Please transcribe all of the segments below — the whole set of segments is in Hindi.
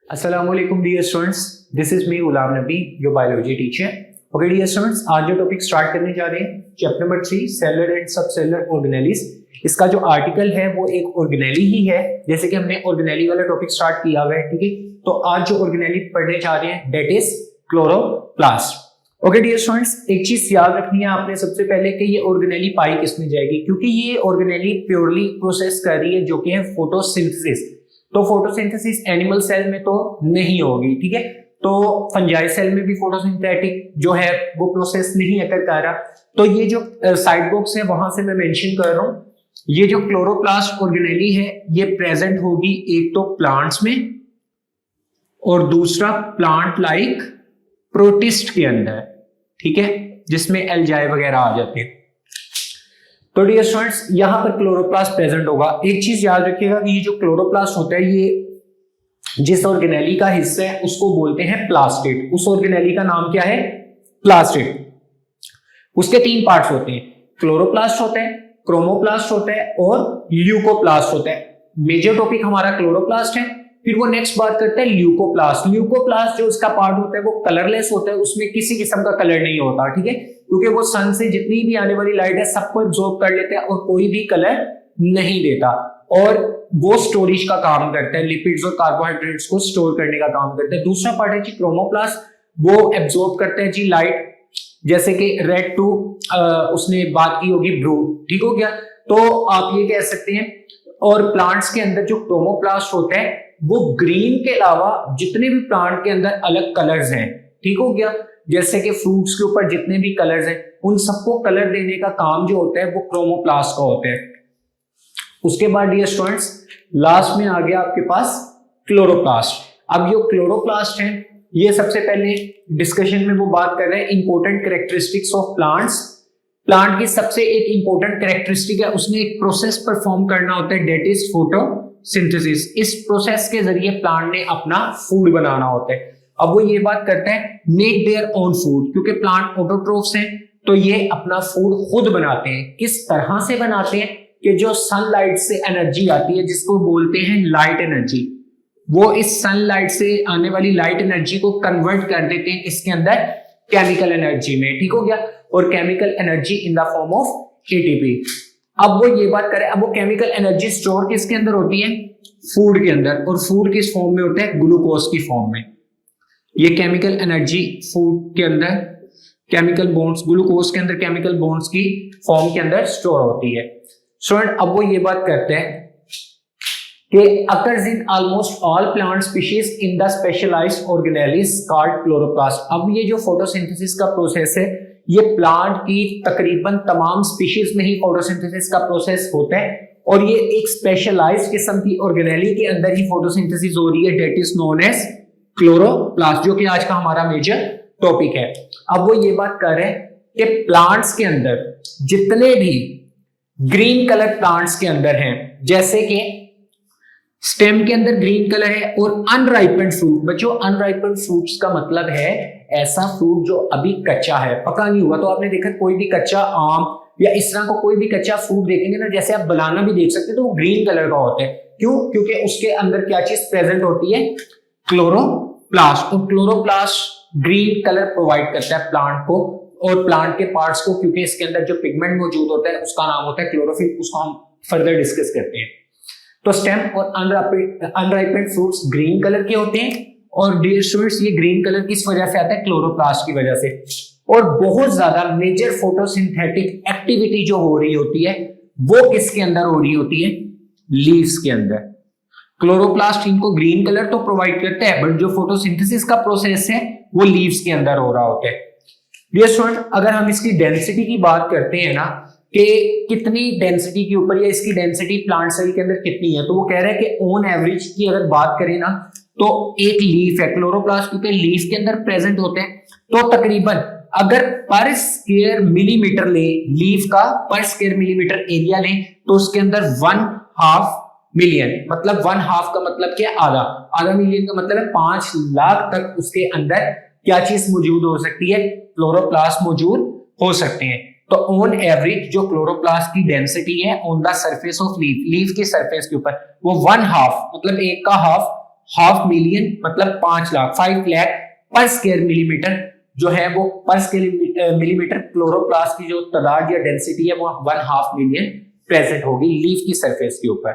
Assalamualaikum dear students, this is me Ghulam Nabi, your biology teacher. Okay dear students, आज जो टॉपिक स्टार्ट करने जा रहे हैं chapter number 3 cellular and subcellular organelles. इसका जो आर्टिकल है वो एक ऑर्गेनेली ही है, जैसे कि हमने ऑर्गेनेली वाला टॉपिक स्टार्ट किया हुआ है। ठीक है, तो आज जो ऑर्गेनेली पढ़ने जा रहे हैं that is chloroplast. Okay dear students, एक चीज याद रखनी है आपने सबसे पहले कि ये ऑर्गेनेली पाई किसमें जाएगी, क्योंकि ये ऑर्गेनेली प्योरली प्रोसेस कर रही है जो कि है फोटोसिंथेसिस। तो फोटोसिंथेसिस एनिमल सेल में तो नहीं होगी, ठीक है, तो फंजाई सेल में भी फोटोसिंथेटिक जो है वो प्रोसेस नहीं अकर कर रहा। तो ये जो साइड बॉक्स है वहां से मैं मेंशन कर रहा हूं, ये जो क्लोरोप्लास्ट ऑर्गेनेली है ये प्रेजेंट होगी एक तो प्लांट्स में और दूसरा प्लांट लाइक प्रोटिस्ट के अंदर, ठीक है, जिसमें एल्जाई वगैरह आ जाते हैं। तो डियर स्टूडेंट्स, यहां पर क्लोरोप्लास्ट प्रेजेंट होगा। एक चीज याद रखिएगा कि ये जो क्लोरोप्लास्ट होता है ये जिस ऑर्गेनेली का हिस्सा है उसको बोलते हैं प्लास्टिड। उस ऑर्गेनेली का नाम क्या है? प्लास्टिड। उसके 3 पार्ट्स होते हैं, क्लोरोप्लास्ट होता है, क्रोमोप्लास्ट होता है और ल्यूकोप्लास्ट होता है। मेजर टॉपिक हमारा क्लोरोप्लास्ट है, फिर वो नेक्स्ट बात करते हैं ल्यूकोप्लास्ट। ल्यूकोप्लास्ट जो उसका पार्ट होता है वो कलरलेस होता है, उसमें किसी किस्म का कलर नहीं होता, ठीक है, क्योंकि वो सन से जितनी भी आने वाली लाइट है सबको एब्जॉर्ब कर लेते हैं और कोई भी कलर नहीं देता, और वो स्टोरेज का काम करता है, लिपिड्स और कार्बोहाइड्रेट्स को स्टोर करने का काम करता है। दूसरा पार्ट है जी क्रोमोप्लास्ट, वो एब्जॉर्ब करता है जी लाइट, जैसे कि रेड टू उसने बात की होगी ब्लू, ठीक हो गया। तो आप ये कह सकते हैं, और प्लांट्स के अंदर जो क्रोमोप्लास्ट होता है वो ग्रीन के अलावा जितने भी प्लांट के अंदर अलग कलर्स हैं, ठीक हो गया, जैसे कि फ्रूट्स के ऊपर जितने भी कलर्स हैं उन सबको कलर देने का काम जो होता है वो क्रोमोप्लास्ट का होता है। उसके बाद डियर स्टूडेंट्स लास्ट में आ गया आपके पास क्लोरोप्लास्ट। अब जो क्लोरोप्लास्ट है ये सबसे पहले डिस्कशन में वो बात कर रहे हैं important characteristics of plants. Plant की सबसे एक इंपॉर्टेंट कैरेक्टरिस्टिक है उसने एक प्रोसेस परफॉर्म करना होता है दैट इज फोटोसिंथेसिस। इस प्रोसेस के जरिए प्लांट ने अपना फूड बनाना होता है। अब वो ये बात करते हैं मेक देयर ओन फूड, क्योंकि प्लांट ऑटोट्रोफ्स हैं तो ये अपना फूड खुद बनाते हैं। किस तरह से बनाते हैं कि जो सनलाइट से एनर्जी आती है जिसको बोलते हैं लाइट एनर्जी, वो इस सनलाइट से आने वाली लाइट एनर्जी को कन्वर्ट कर देते हैं इसके अंदर केमिकल एनर्जी में, ठीक हो गया, और chemical energy in the form of ATP. अब वो ये बात करें, अब वो केमिकल एनर्जी स्टोर किसके अंदर होती है? फूड के अंदर, और फूड किस फॉर्म में होता है? ग्लूकोज की फॉर्म में। ये केमिकल एनर्जी फूड के अंदर केमिकल बॉन्ड्स, ग्लूकोज के अंदर केमिकल बॉन्ड्स की फॉर्म के अंदर स्टोर होती है। स्टूडेंट अब वो ये बात करते हैं कि occurs in almost all plant species in the specialized organelles called chloroplast। अब ये जो फोटोसिंथेसिस का प्रोसेस है ये प्लांट की तकरीबन तमाम स्पीशीज में ही फोटोसिंथेसिस का प्रोसेस होता है, और ये एक स्पेशलाइज्ड किस्म की ऑर्गेनेली के अंदर ही फोटोसिंथेसिस हो रही है that is known as chloroplast, जो कि आज का हमारा मेजर टॉपिक है। अब वो ये बात कर रहे हैं कि प्लांट्स के अंदर जितने भी ग्रीन कलर प्लांट्स के अंदर हैं, जैसे कि स्टेम के अंदर ग्रीन कलर है, और अनराइपेंड फ्रूट, बच्चों अनराइपेंड फ्रूट्स का मतलब है ऐसा फ्रूट जो अभी कच्चा है, पका नहीं हुआ। तो आपने देखा कोई भी कच्चा आम या इस तरह का कोई भी कच्चा फ्रूट देखेंगे ना, जैसे आप बनाना भी देख सकते हैं, तो वो ग्रीन कलर का होता है। क्यों? क्योंकि उसके अंदर क्या चीज प्रेजेंट होती है? क्लोरोप्लास्ट। और क्लोरोप्लास्ट ग्रीन कलर प्रोवाइड करता है प्लांट को और प्लांट के पार्ट्स को, क्योंकि इसके अंदर जो पिगमेंट मौजूद होता है उसका नाम होता है क्लोरोफिल, उसको हम फर्दर डिस्कस करते हैं। तो स्टेम और अनराइपेंड फ्रूट्स ग्रीन कलर के होते हैं, और डियर स्टूडेंट्स ये ग्रीन कलर किस वजह से आता है? क्लोरोप्लास्ट की वजह से। और बहुत ज्यादा मेजर फोटोसिंथेटिक एक्टिविटी जो हो रही होती है वो किसके अंदर हो रही होती है? लीव्स के अंदर। क्लोरोप्लास्ट इनको ग्रीन कलर तो प्रोवाइड करते हैं, बट जो फोटोसिंथेसिस का प्रोसेस है वो लीव्स के अंदर हो रहा होता है। डियर स्टूडेंट अगर हम इसकी डेंसिटी की बात करते हैं ना कि कितनी डेंसिटी के ऊपर या इसकी डेंसिटी प्लांट सेल के अंदर कितनी है, तो वो कह रहे हैं कि ऑन एवरेज की अगर बात करें ना तो एक लीफ है क्लोरोप्लास्ट, क्योंकि लीफ के अंदर प्रेजेंट होते हैं, तो तकरीबन अगर पर स्क्वायर मिलीमीटर ले, लीफ का पर स्क्वायर मिलीमीटर एरिया लें, तो उसके अंदर 1/2 मिलियन, मतलब 1/2 का मतलब क्या? आधा मिलियन का मतलब है 5 लाख तक उसके अंदर क्या चीज मौजूद हो सकती है? क्लोरोप्लास्ट मौजूद हो सकते हैं। तो ऑन एवरेज जो क्लोरोप्लास्ट की डेंसिटी है on the surface of leaf, leaf की सरफेस के ऊपर, वो 1/2 मतलब एक का हाफ मिलियन मतलब 5 लाख 5 लाख पर स्क्वायर मिलीमीटर जो है वो पर स्क्वायर मिलीमीटर क्लोरोप्लास्ट की जो तादाद या डेंसिटी है वो 1/2 मिलियन प्रेजेंट होगी लीफ की सरफेस के ऊपर।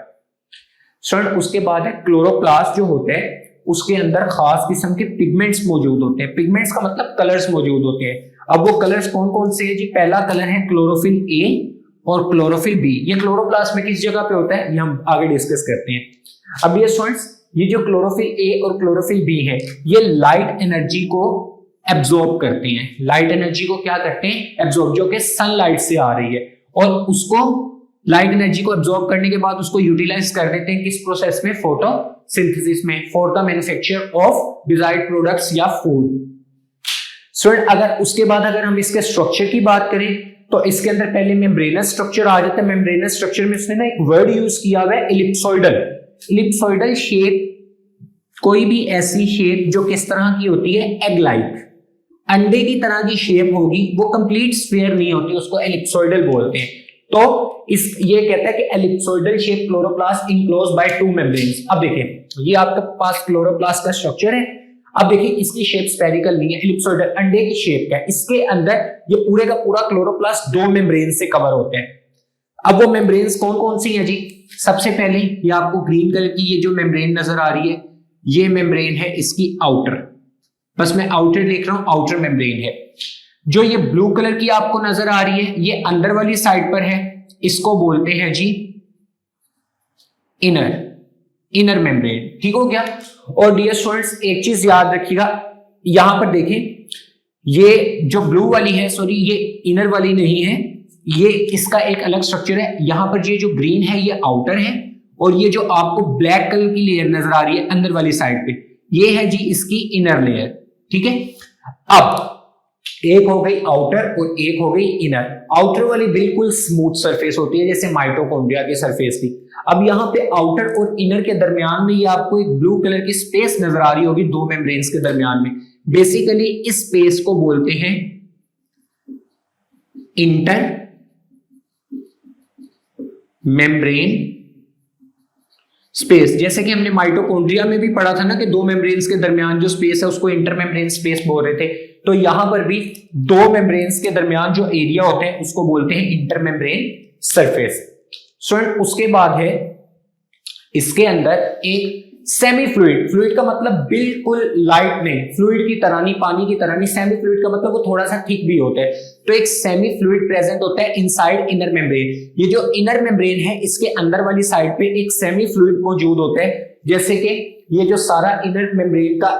स्टूडेंट उसके बाद है क्लोरोप्लास्ट जो होते हैं उसके अंदर खास किस्म के पिगमेंट्स मौजूद होते हैं। पिगमेंट्स का मतलब कलर्स मौजूद होते हैं। अब वो कलर्स कौन कौन से हैं जी? पहला कलर है क्लोरोफिल ए और क्लोरोफिल बी। ये क्लोरोप्लास्ट में किस जगह पे होता है ये हम आगे डिस्कस करते हैं। अब ये स्टूडेंट्स ये जो क्लोरोफिल ए और क्लोरोफिल बी है ये लाइट एनर्जी को एब्जॉर्ब करते हैं। लाइट एनर्जी को क्या करते हैं? एब्जॉर्ब, जो कि सनलाइट से आ रही है, और उसको लाइट एनर्जी को एब्जॉर्ब करने के बाद उसको यूटिलाइज कर देते हैं किस प्रोसेस में? फोटोसिंथेसिस में, for the manufacture of desired products या फूड। स्टूडेंट अगर उसके बाद अगर हम इसके स्ट्रक्चर की बात करें तो इसके अंदर पहले मेम्ब्रेनस स्ट्रक्चर आ जाता है। मेम्ब्रेनस स्ट्रक्चर में उसने ना एक वर्ड यूज किया हुआ है इलिप्सोइडल। इलिप्सोइडल शेप, कोई भी ऐसी शेप जो किस तरह की होती है? एग लाइक, अंडे की तरह की शेप होगी, वो कंप्लीट स्फीयर नहीं होती, उसको एलिप्सोइडल बोलते हैं। तो ये कहता है कि ellipsoidal shape chloroplast enclose by 2 membranes. अब देखिए ये आपके पास क्लोरोप्लास्ट का स्ट्रक्चर है। अब देखिए इसकी शेप स्फेरिकल नहीं है, एलिप्सोइडल अंडे की शेप का है। इसके अंदर ये पूरे का पूरा क्लोरोप्लास्ट 2 मेम्ब्रेन से कवर होते हैं। अब वो मेम्ब्रेन्स कौन कौन सी है जी? सबसे पहले ये आपको ग्रीन कलर की ये जो मेम्ब्रेन नजर आ रही है, ये मेम्ब्रेन है इसकी आउटर, बस मैं आउटर लिख रहा हूं, आउटर मेम्ब्रेन है। जो ये ब्लू कलर की आपको नजर आ रही है ये अंदर वाली साइड पर है, इसको बोलते हैं जी इनर मेम्ब्रेन। ठीक हो गया। और डियर स्टूडेंट्स एक चीज याद रखिएगा, यहां पर देखें ये जो ब्लू वाली है, सॉरी ये इनर वाली नहीं है, ये इसका एक अलग स्ट्रक्चर है। यहां पर ये जो ग्रीन है ये आउटर है, और ये जो आपको ब्लैक कलर की लेयर नजर आ रही है अंदर वाली साइड पे, ये है जी इसकी इनर लेयर। ठीक है। अब एक हो गई आउटर और एक हो गई इनर। आउटर वाली बिल्कुल स्मूथ सरफेस होती है जैसे माइटोकॉन्ड्रिया की सरफेस की। अब यहाँ पे आउटर और इनर के दरमियान में ये आपको एक ब्लू कलर की स्पेस नजर आ रही होगी 2 मेम्ब्रेन्स के दरमियान में। बेसिकली इस स्पेस को बोलते हैं इंटर मेम्ब्रेन स्पेस। जैसे कि हमने माइटोकॉन्ड्रिया में भी पढ़ा था ना कि 2 मेम्ब्रेन्स के दरमियान जो स्पेस है उसको इंटर मेम्ब्रेन स्पेस बोल रहे थे, तो यहां पर भी 2 मेम्ब्रेन्स के दरमियान जो एरिया होते हैं उसको बोलते हैं इंटर मेम्ब्रेन सरफेस। स्टूडेंट उसके बाद है इसके अंदर एक सेमी फ्लूइड। फ्लूइड का मतलब बिल्कुल लाइट नहीं, फ्लूइड की तरह नहीं, पानी की तरह नहीं। सेमी फ्लूइड का मतलब वो थोड़ा सा थिक भी होता है। तो एक सेमी फ्लूइड प्रेजेंट होता है इनसाइड इनर मेम्ब्रेन। ये जो इनर मेम्ब्रेन है इसके अंदर वाली साइड पे एक सेमी फ्लूइड मौजूद होता है। जैसे कि ये जो सारा इनर मेम्ब्रेन का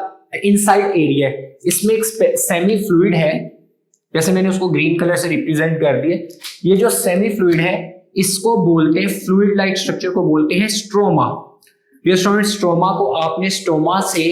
इनसाइड एरिया है इसमें एक सेमी फ्लूइड है, जैसे मैंने उसको ग्रीन कलर से रिप्रेजेंट कर दिया। ये जो सेमी फ्लूइड है इसको बोलते हैं, फ्लूइड लाइक स्ट्रक्चर को बोलते हैं स्ट्रोमा। ये स्ट्रोमा को आपने स्टोमा से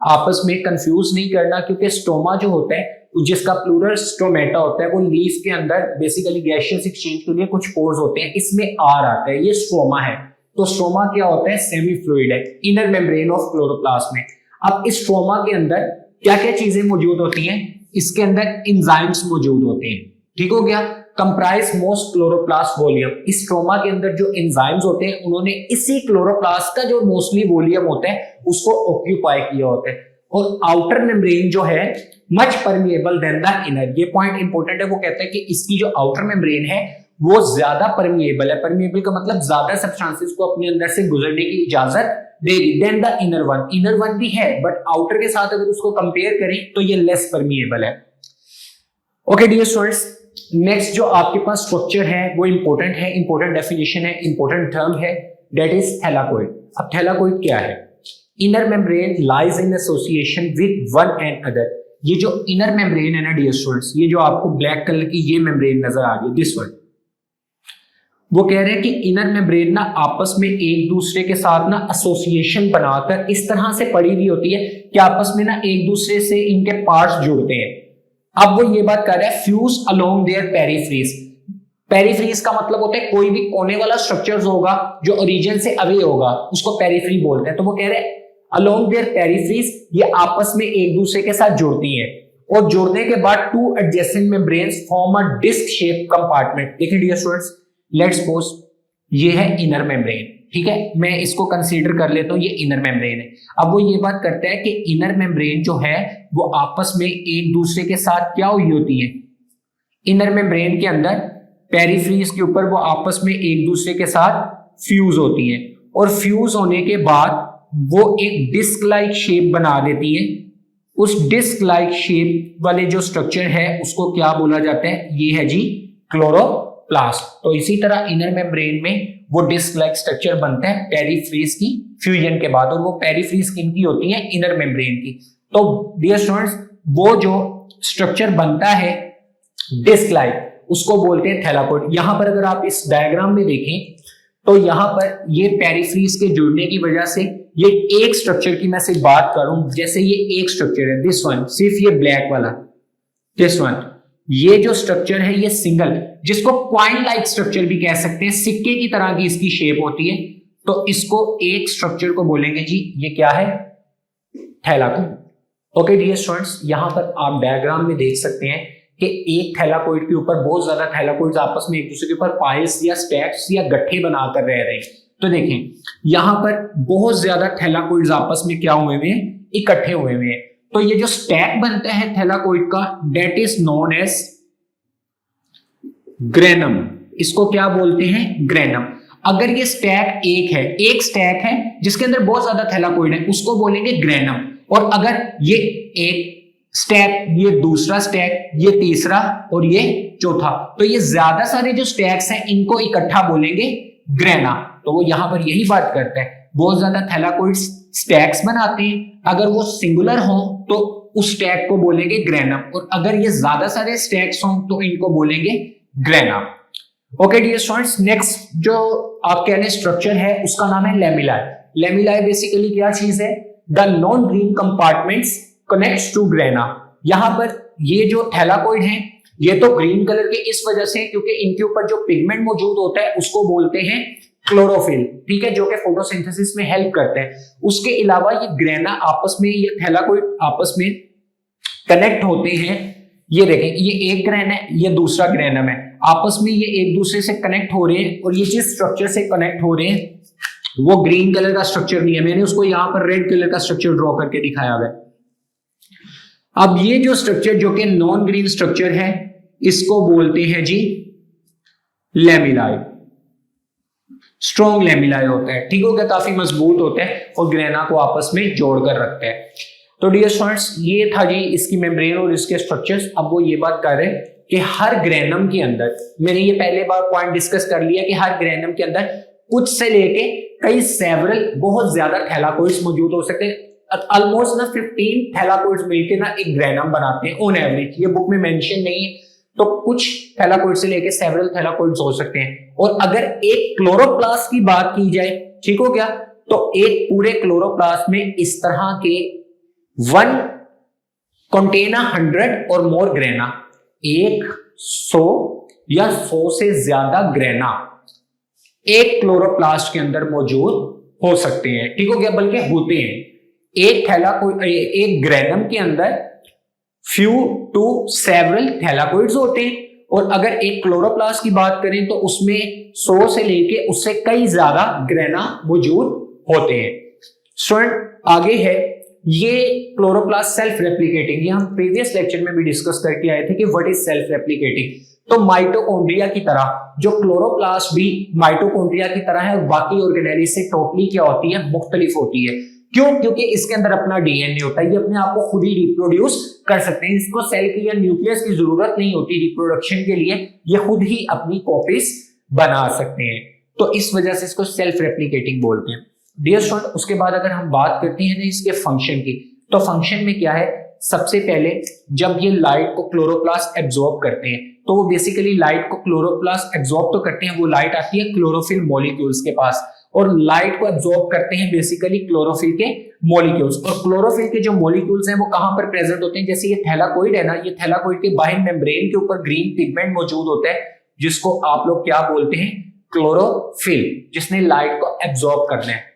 आपस में कंफ्यूज नहीं करना, क्योंकि स्टोमा जो होता है जिसका प्लूरल स्टोमेटा होता है वो लीफ के अंदर बेसिकली गैसियस एक्सचेंज के लिए कुछ पोर्स होते हैं, इसमें आर आता है, ये स्ट्रोमा है। तो स्ट्रोमा क्या होता है? सेमी फ्लूइड है इनर मेम्ब्रेन ऑफ क्लोरोप्लास्ट में। अब इस स्ट्रोमा के अंदर क्या क्या चीजें मौजूद होती हैं? इसके अंदर एंजाइम्स मौजूद होते हैं। ठीक हो गया। Comprise most chloroplast volume. इस स्ट्रोमा के अंदर जो एंजाइम्स होते हैं उन्होंने इसी क्लोरोप्लास्ट का जो मोस्टली वॉल्यूम होता है उसको ऑक्यूपाई किया होता है। और आउटर मेम्ब्रेन जो है much permeable then the inner. ये पॉइंट इंपॉर्टेंट है। वो कहता है कि इसकी जो आउटर मेम्ब्रेन है वो ज्यादा परमिएबल है। परमिएबल का मतलब ज्यादा सब्सटेंसेस को अपने अंदर से गुजरने की इजाजत देगी then the inner one. Inner one भी है बट आउटर के साथ अगर उसको कंपेयर करें तो ये लेस परमिएबल है। ओके डियर स्टूडेंट्स, नेक्स्ट जो आपके पास स्ट्रक्चर है वो इंपॉर्टेंट है, इंपॉर्टेंट डेफिनेशन है, इंपॉर्टेंट टर्म है, दैट इज थैलाकोइड। अब थैलाकोइड क्या है? Inner membrane lies in association with one and other. ये जो इनर मेम्ब्रेन है ना डियर स्टूडेंट्स, ये जो आपको ब्लैक कलर की ये मेम्ब्रेन नजर आ रही है, दिस वन, वो कह रहे हैं कि इनर मेम्ब्रेन ना आपस में एक दूसरे के साथ ना एसोसिएशन बनाकर इस तरह से पड़ी हुई होती है कि आपस में ना एक दूसरे से इनके पार्ट्स जुड़ते हैं। अब वो ये बात कर रहा है फ्यूज अलोंग देयर पेरिफ्रीज। पेरिफ्रीज का मतलब होता है कोई भी कोने वाला स्ट्रक्चर होगा जो ओरिजिन से अवे होगा उसको पेरिफ्री बोलते हैं। तो वो कह रहे हैं अलोंग देयर पेरिफ्रीज, ये आपस में एक दूसरे के साथ जुड़ती हैं। और जुड़ने के बाद two adjacent membranes form a disc shape compartment. देखिए डियर स्टूडेंट्स, लेट्स सपोज ये है इनर मेम्ब्रेन, ठीक है, मैं इसको कंसीडर कर लेता हूं ये इनर मेम्ब्रेन है। अब वो ये बात करता है कि इनर मेम्ब्रेन जो है वो आपस में एक दूसरे के साथ क्या हुई होती है, इनर मेम्ब्रेन के अंदर पेरिफ्रीज के ऊपर वो आपस में एक दूसरे के साथ फ्यूज होती है और फ्यूज होने के बाद वो एक डिस्क लाइक शेप बना देती है। उस डिस्क लाइक शेप वाले जो स्ट्रक्चर है उसको क्या बोला जाता है, ये है जी क्लोरोप्लास्ट। तो इसी तरह इनर मेम्ब्रेन में वो डिस्क लाइक स्ट्रक्चर बनता है पेरिफ्रीज की फ्यूजन के बाद, और वो पेरिफ्रीज किनकी होती है, इनर मेम्ब्रेन की। तो डियर स्टूडेंट्स, वो जो स्ट्रक्चर बनता है डिस्क लाइक उसको बोलते हैं थैलाकोइड। यहां पर अगर आप इस डायग्राम में देखें तो यहां पर ये पेरिफ्रीज के जुड़ने की वजह से ये एक स्ट्रक्चर की मैं सिर्फ बात करूं, जैसे ये एक स्ट्रक्चर है दिस वन, सिर्फ ये ब्लैक वाला दिस वन, ये जो स्ट्रक्चर है ये सिंगल, जिसको कॉइन लाइक स्ट्रक्चर भी कह सकते हैं, सिक्के की तरह की इसकी शेप होती है, तो इसको एक स्ट्रक्चर को बोलेंगे जी ये क्या है, थैलाकोइड। ओके डियर स्टूडेंट्स, यहां पर आप डायग्राम में देख सकते हैं कि एक थैलाकोइड के ऊपर बहुत ज्यादा थैलाकोइड्स आपस में एक दूसरे के ऊपर पाइल्स या स्टैक्स या गट्ठे बनाकर रह रहे हैं। तो देखें यहां पर बहुत ज्यादा थैलाकोइड्स आपस में क्या हुए हुए हैं, इकट्ठे हुए हुए हैं। तो ये जो स्टैक बनता है थैलाकोइड का, that is known as granum. इसको क्या बोलते हैं, ग्रेनम। अगर ये स्टैक एक स्टैक है जिसके अंदर बहुत ज्यादा थैलाकोइड है, उसको बोलेंगे ग्रेनम। और अगर ये एक स्टैक, ये दूसरा स्टैक, ये तीसरा और ये चौथा, तो ये ज्यादा सारे जो स्टैक्स हैं इनको इकट्ठा बोलेंगे ग्रेना। तो वो यहां पर यही बात करता है, बहुत ज्यादा थैलाकोइड्स स्टैक्स बनाते हैं, अगर वो सिंगुलर हो तो उस स्टैक को बोलेंगे ग्रेनम, और अगर ये ज्यादा सारे स्टैक्स हों तो इनको बोलेंगे grana. Okay dear students, next जो आप कह रहे हैं स्ट्रक्चर है उसका नाम है लेमिलाई। लेमिलाई बेसिकली क्या चीज है, the non green compartments connects to grana. यहां पर ये जो थैलाकोइड हैं ये तो ग्रीन कलर के इस वजह से क्योंकि इनके ऊपर जो पिगमेंट मौजूद होता है उसको बोलते हैं क्लोरोफिल, ठीक है, जो कि फोटोसिंथेसिस में हेल्प करते हैं। उसके अलावा ये ग्रेना आपस में, ये थैलाकोइड आपस में कनेक्ट होते हैं। ये देखें, ये एक ग्रेन है, ये दूसरा ग्रेनम है, आपस में ये एक दूसरे से कनेक्ट हो रहे हैं, और ये जिस स्ट्रक्चर से कनेक्ट हो रहे हैं वो ग्रीन कलर का स्ट्रक्चर नहीं है, मैंने उसको यहां पर रेड कलर का स्ट्रक्चर ड्रॉ करके दिखाया हुआ है। अब ये जो स्ट्रक्चर जो कि नॉन ग्रीन स्ट्रक्चर है इसको बोलते हैं जी लेमिलाई। स्ट्रॉन्ग लेमिलाई होता है, ठीक हो गया, काफी मजबूत होता है और ग्रेना को आपस में जोड़कर रखते हैं। तो डियर स्टूडेंट्स, ये था जी इसकी मेम्ब्रेन और इसके स्ट्रक्चर्स। अब वो ये बात कर रहे हैं कि हर ग्रेनम के अंदर, मैंने ये पहले बार पॉइंट डिस्कस कर लिया कि हर ग्रेनम के अंदर कुछ से लेके कई सेवरल, बहुत ज्यादा थैलाकोइड्स मौजूद हो सकते हैं। ऑलमोस्ट ना 15 थैलाकोइड्स मिलकर ना एक ग्रेनम बनाते हैं ऑन एवरेज, ये बुक में मेंशन नहीं है, तो कुछ थैलाकोइड से लेके सेवरल थैलाकोइड्स हो सकते हैं। और अगर एक क्लोरोप्लास्ट की बात की जाए, ठीक हो गया, तो एक पूरे क्लोरोप्लास्ट में इस तरह के 1 कंटेन 100 और मोर ग्रेना, 100 या 100 से ज्यादा ग्रेना एक क्लोरोप्लास्ट के अंदर मौजूद हो सकते हैं, ठीक हो गया, बल्कि होते हैं। एक थैलाकोइड, एक ग्रेनम के अंदर फ्यू टू सेवरल थैलाकोइड्स होते हैं, और अगर एक क्लोरोप्लास्ट की बात करें तो उसमें 100 से लेके उससे कई ज्यादा ग्रेना मौजूद होते हैं। स्टूडेंट आगे है, ये क्लोरोप्लास्ट सेल्फ रेप्लिकेटिंग, ये हम प्रीवियस लेक्चर में भी डिस्कस करके आए थे कि व्हाट इज सेल्फ रेप्लिकेटिंग। तो माइटोकॉन्ड्रिया की तरह जो क्लोरोप्लास्ट भी माइटोकॉन्ड्रिया की तरह है, बाकी ऑर्गेनेली से टोटली क्या होती है, मुख्तलिफ होती है। क्यों? क्योंकि इसके अंदर अपना डीएनए होता है, ये अपने आप को खुद ही रिप्रोड्यूस कर सकते हैं, इसको सेल की या न्यूक्लियस की जरूरत नहीं होती रिप्रोडक्शन के लिए, ये खुद ही अपनी कॉपीज बना सकते हैं। तो इस वजह से इसको सेल्फ रेप्लिकेटिंग बोलते हैं। डियर स्टूडेंट, उसके बाद अगर हम बात करते हैं ना इसके फंक्शन की, तो फंक्शन में क्या है, सबसे पहले जब ये लाइट को क्लोरोप्लास्ट एब्जॉर्ब करते हैं, तो वो बेसिकली लाइट को क्लोरोप्लास्ट एब्जॉर्ब तो करते हैं, वो लाइट आती है क्लोरोफिल मॉलिक्यूल्स के पास, और लाइट को एब्जॉर्ब करते हैं बेसिकली क्लोरोफिल के मॉलिक्यूल्स। और क्लोरोफिल के जो मॉलिक्यूल्स हैं वो कहां पर प्रेजेंट होते हैं, जैसे ये थैलाकोइड है ना, ये थैलाकोइड के बाहर मेम्ब्रेन के ऊपर ग्रीन पिगमेंट मौजूद होता है, जिसको आप लोग क्या बोलते हैं, क्लोरोफिल, जिसने लाइट को एब्जॉर्ब करना है।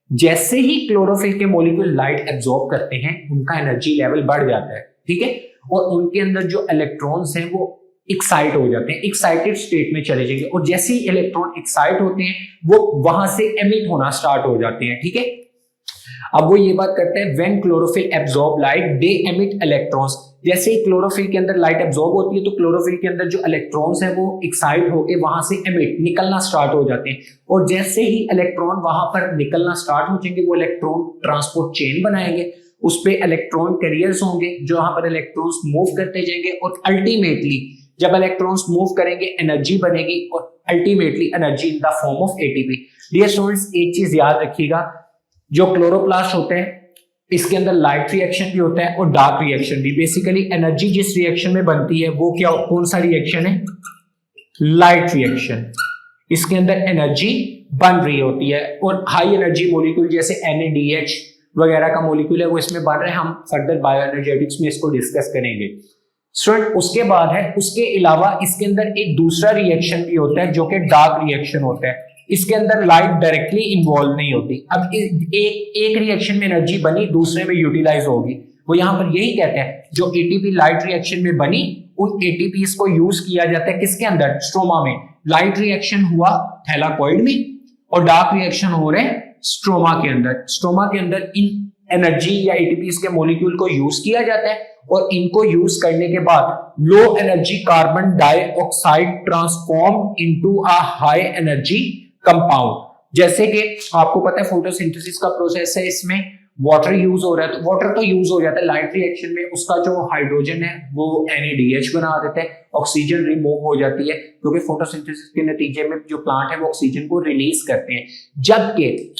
जैसे ही क्लोरोफिल के मॉलिक्यूल लाइट एब्जॉर्ब करते हैं, उनका एनर्जी लेवल बढ़ जाता है, ठीक है, और उनके अंदर जो इलेक्ट्रॉन्स हैं वो एक्साइट हो जाते हैं, एक्साइटेड स्टेट में चले जाएंगे, और जैसे ही इलेक्ट्रॉन एक्साइट होते हैं वो वहां से एमिट होना स्टार्ट हो जाते हैं। ठीक है, अब वो ये बात करते हैं when chlorophyll absorb light they emit electrons. जैसे ही क्लोरोफिल के अंदर लाइट एब्जॉर्ब होती है तो क्लोरोफिल के अंदर जो इलेक्ट्रॉन्स है वो एक्साइट होकर वहां से एमिट निकलना स्टार्ट हो जाते हैं, और जैसे ही इलेक्ट्रॉन वहां पर निकलना स्टार्ट हो जाएंगे वो इलेक्ट्रॉन ट्रांसपोर्ट चेन बनाएंगे, उस पे इलेक्ट्रॉन कैरियर्स होंगे जो यहाँ पर इलेक्ट्रॉन्स मूव करते जाएंगे, और अल्टीमेटली जब इलेक्ट्रॉन्स मूव करेंगे एनर्जी बनेगी, और ultimately energy in the form of ATP. Dear students, एक चीज याद रखिएगा, जो क्लोरोप्लास्ट होते हैं इसके अंदर लाइट रिएक्शन भी होता है और डार्क रिएक्शन भी। बेसिकली एनर्जी जिस रिएक्शन में बनती है वो क्या, कौन सा रिएक्शन है, लाइट रिएक्शन। इसके अंदर एनर्जी बन रही होती है, और हाई एनर्जी मॉलिक्यूल जैसे NADH वगैरह का मॉलिक्यूल है वो इसमें बन रहे हैं। हम फर्दर बायोएनर्जेटिक्स में इसको डिस्कस करेंगे। स्टूडेंट, उसके बाद है, उसके अलावा इसके अंदर एक दूसरा रिएक्शन भी होता है जो कि डार्क रिएक्शन होता है। इसके अंदर लाइट डायरेक्टली इन्वॉल्व नहीं होती। अब एक रिएक्शन में एनर्जी बनी दूसरे में यूटिलाइज होगी, वो यहां पर यही कहते हैं जो एटीपी लाइट रिएक्शन में बनी उन एटीपीज को यूज किया जाता है किसके अंदर, स्ट्रोमा में। लाइट रिएक्शन हुआ थैलाकॉइड में और डार्क रिएक्शन हो रहे हैं स्ट्रोमा के अंदर। स्ट्रोमा के अंदर इन एनर्जी या एटीपीज के मॉलिक्यूल को यूज किया जाता है, और इनको यूज करने के बाद low energy carbon dioxide transform into a high energy compound. जैसे कि आपको पता है फोटोसिंथेसिस का प्रोसेस है, इसमें वाटर यूज हो रहा है, तो वाटर तो यूज हो जाता है लाइट रिएक्शन में, उसका जो हाइड्रोजन है वो NADH बना देता है, ऑक्सीजन रिमूव हो जाती है क्योंकि फोटोसिंथेसिस के नतीजे में जो प्लांट है वो ऑक्सीजन को रिलीज करते हैं। जबकि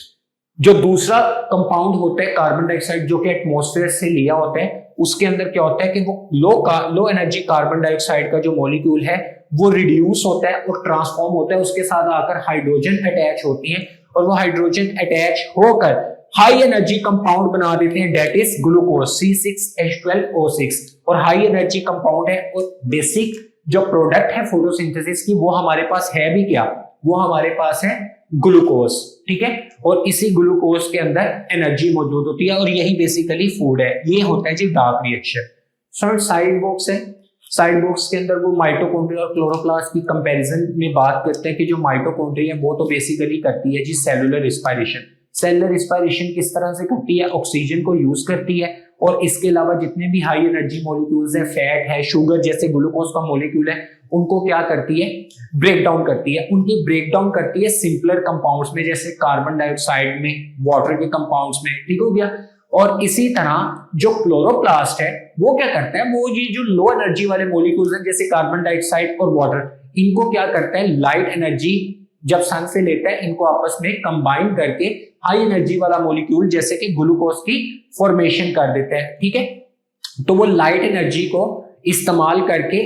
जो दूसरा कंपाउंड होता है कार्बन डाइऑक्साइड जो कि एटमॉस्फेयर से लिया होता है, उसके अंदर क्या होता है कि वो लो एनर्जी कार्बन डाइऑक्साइड का जो मॉलिक्यूल है वो रिड्यूस होता है और ट्रांसफॉर्म होता है, उसके साथ आकर हाइड्रोजन अटैच होती है, और वो हाइड्रोजन अटैच होकर हाई एनर्जी कंपाउंड बना देते हैं, दैट इज ग्लूकोज C6H12O6। और हाई एनर्जी कंपाउंड है, और बेसिक जो प्रोडक्ट है फोटोसिंथेसिस की वो हमारे पास है भी क्या, वो हमारे पास है ग्लूकोज। ठीक है, और इसी ग्लूकोज के अंदर एनर्जी मौजूद होती है, और यही बेसिकली फूड है। ये होता है जी dark reaction. So side box है, साइड बॉक्स के अंदर वो माइटोकॉन्ड्रिया और क्लोरोप्लास्ट की कंपैरिजन में बात करते हैं कि जो माइटोकॉन्ड्रिया है वो तो बेसिकली करती है जी सेलुलर रिस्पायरेशन। सेलुलर रिस्पायरेशन किस तरह से करती है, ऑक्सीजन को यूज करती है, और इसके अलावा जितने भी हाई एनर्जी मॉलिक्यूल्स है, फैट है, शुगर जैसे ग्लूकोज का मॉलिक्यूल है, उनको क्या करती है, ब्रेक डाउन करती है। उनकी ब्रेक डाउन करती है सिंपलर कंपाउंड्स में, जैसे कार्बन डाइऑक्साइड में, वाटर के कंपाउंड्स में। ठीक हो गया। और इसी तरह जो क्लोरोप्लास्ट है वो क्या करता है, वो ये जो लो एनर्जी वाले मॉलिक्यूल्स हैं जैसे कार्बन डाइऑक्साइड और वाटर, इनको क्या करता है, लाइट एनर्जी जब सन से लेता है इनको आपस में कंबाइन करके हाई एनर्जी वाला मॉलिक्यूल जैसे कि ग्लूकोज की फॉर्मेशन कर देता है। ठीक है, तो वो लाइट एनर्जी को इस्तेमाल करके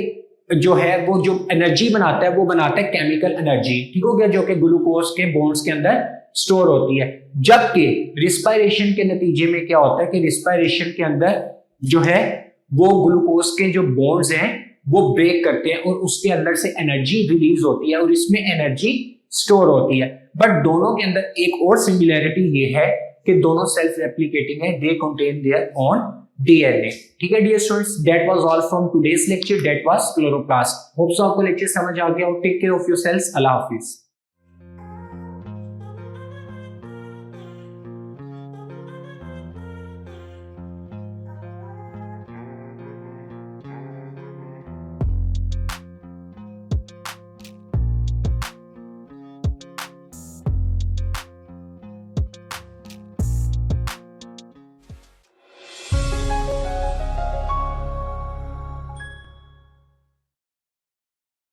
जो है वो जो एनर्जी बनाता है वो बनाता है केमिकल एनर्जी। ठीक हो गया, जो कि ग्लूकोज के बॉन्ड्स के अंदर स्टोर होती है। जबकि रिस्पायरेशन के नतीजे में क्या होता है कि रिस्पायरेशन के अंदर जो है वो ग्लूकोज के जो बॉन्ड्स हैं वो ब्रेक करते हैं और उसके अंदर से एनर्जी रिलीज होती है और इसमें एनर्जी स्टोर होती है। बट दोनों के अंदर एक और सिमिलैरिटी ये है कि दोनों सेल्फ रेप्लिकेटिंग है, they contain their own DNA। ठीक है dear students, that was all from today's lecture, that was chloroplast. Hope so आपको लेक्चर समझ आ गया हो। टेक केयर ऑफ योरसेल्व्स, अल्लाह हाफिज।